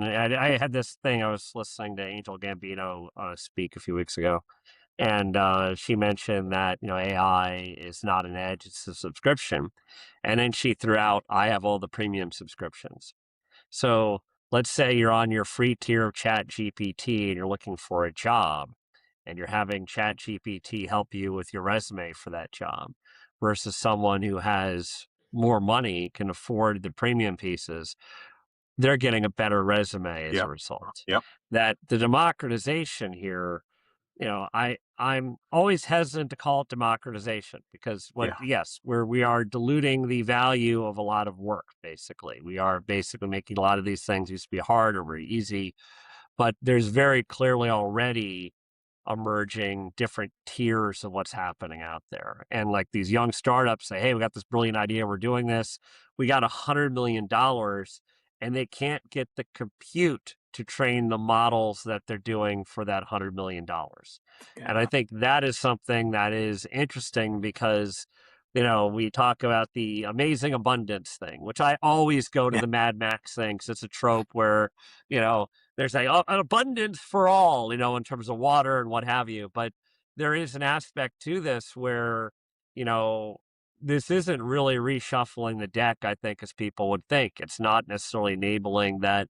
And I had this thing, I was listening to Angel Gambino speak a few weeks ago. And she mentioned that, AI is not an edge, it's a subscription. And then she threw out, I have all the premium subscriptions. So let's say you're on your free tier of Chat GPT and you're looking for a job and you're having Chat GPT help you with your resume for that job versus someone who has more money, can afford the premium pieces. They're getting a better resume as a Yep. result. Yep. That the democratization here, I'm always hesitant to call it democratization because Yeah. we are diluting the value of a lot of work. Basically, we are basically making a lot of these things used to be hard or very easy, but there's very clearly already emerging different tiers of what's happening out there. And like these young startups say, hey, we got this brilliant idea, we're doing this. We got $100 million, and they can't get the compute to train the models that they're doing for that $100 million. And I Yeah. think that is something that is interesting because we talk about the amazing abundance thing, which I always go to Yeah. the Mad Max thing because it's a trope where, you know, there's an abundance for all, in terms of water and what have you. But there is an aspect to this where, you know, this isn't really reshuffling the deck, I think, as people would think. It's not necessarily enabling that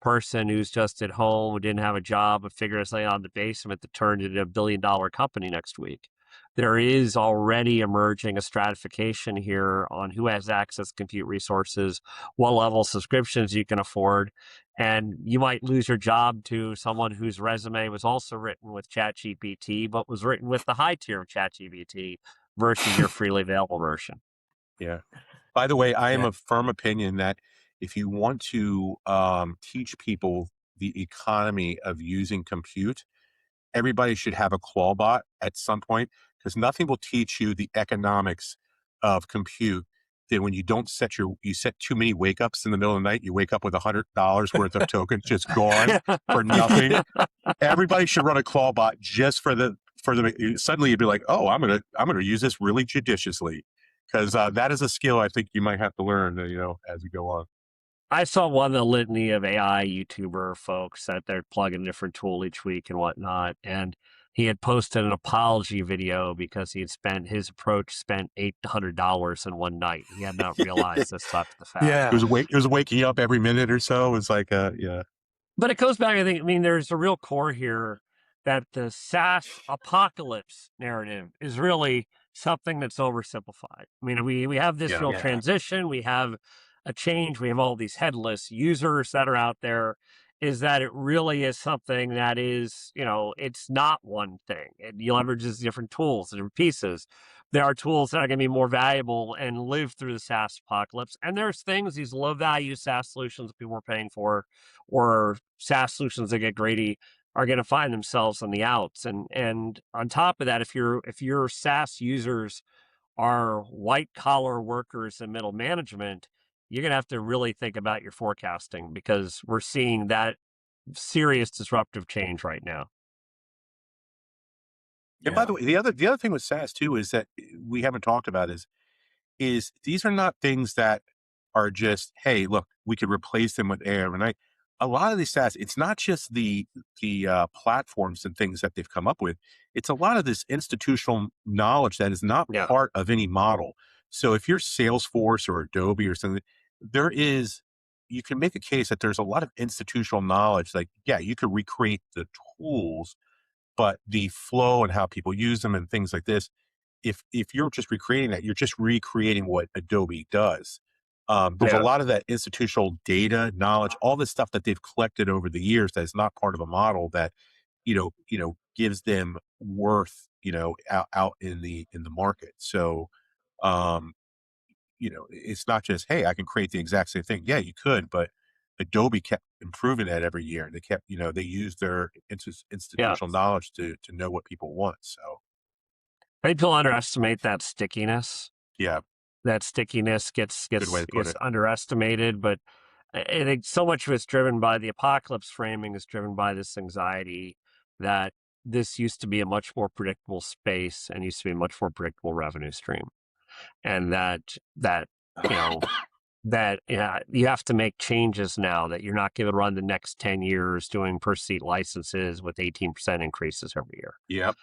person who's just at home, who didn't have a job, but figures something out in the basement to turn into a billion-dollar company next week. There is already emerging a stratification here on who has access to compute resources, what level of subscriptions you can afford, and you might lose your job to someone whose resume was also written with ChatGPT, but was written with the high tier of ChatGPT versus your freely available version. Yeah. By the way, I am Yeah. of firm opinion that if you want to teach people the economy of using compute, everybody should have a claw bot at some point, because nothing will teach you the economics of compute than when you don't you set too many wake ups in the middle of the night. You wake up with $100 worth of tokens just gone for nothing. Everybody should run a claw bot just suddenly you'd be like, oh, I'm gonna use this really judiciously, because that is a skill I think you might have to learn, as we go on. I saw one of the litany of AI YouTuber folks that they're plugging a different tool each week and whatnot. And he had posted an apology video because his approach spent $800 in one night. He had not realized this after the fact. Yeah. It was waking up every minute or so. It's like, yeah. But it goes back, I mean, there's a real core here that the SaaS apocalypse narrative is really something that's oversimplified. I mean, we have this Yeah. real Yeah. transition, we have a change, we have all these headless users that are out there. Is that it really is something that is, it's not one thing. It leverages different tools, different pieces. There are tools that are going to be more valuable and live through the SaaS apocalypse. And there's things, these low value SaaS solutions that people are paying for, or SaaS solutions that get greedy, are going to find themselves on the outs. And on top of that, if your SaaS users are white collar workers and middle management, you're going to have to really think about your forecasting because we're seeing that serious disruptive change right now. And by the way, the other thing with SaaS too is that we haven't talked about is these are not things that are just, hey, look, we could replace them with AI overnight. A lot of these SaaS, it's not just the platforms and things that they've come up with. It's a lot of this institutional knowledge that is not Yeah. part of any model. So if you're Salesforce or Adobe or something, you can make a case that there's a lot of institutional knowledge. Like, yeah, you could recreate the tools, but the flow and how people use them and things like this, if you're just recreating that, you're just recreating what Adobe does. There's a lot of that institutional data, knowledge, all this stuff that they've collected over the years that is not part of a model that, gives them worth, out in the market. So, um, it's not just, hey, I can create the exact same thing. Yeah, you could, but Adobe kept improving that every year. They kept, they used their institutional knowledge to know what people want. So, People underestimate that stickiness. yeah, That stickiness gets good way to put it. underestimated, but I think so much of it's driven by the apocalypse framing is driven by this anxiety that this used to be a much more predictable space and used to be a much more predictable revenue stream. And that that you have to make changes now, that you're not going to run the next 10 years doing per seat licenses with 18% increases every year. Yep.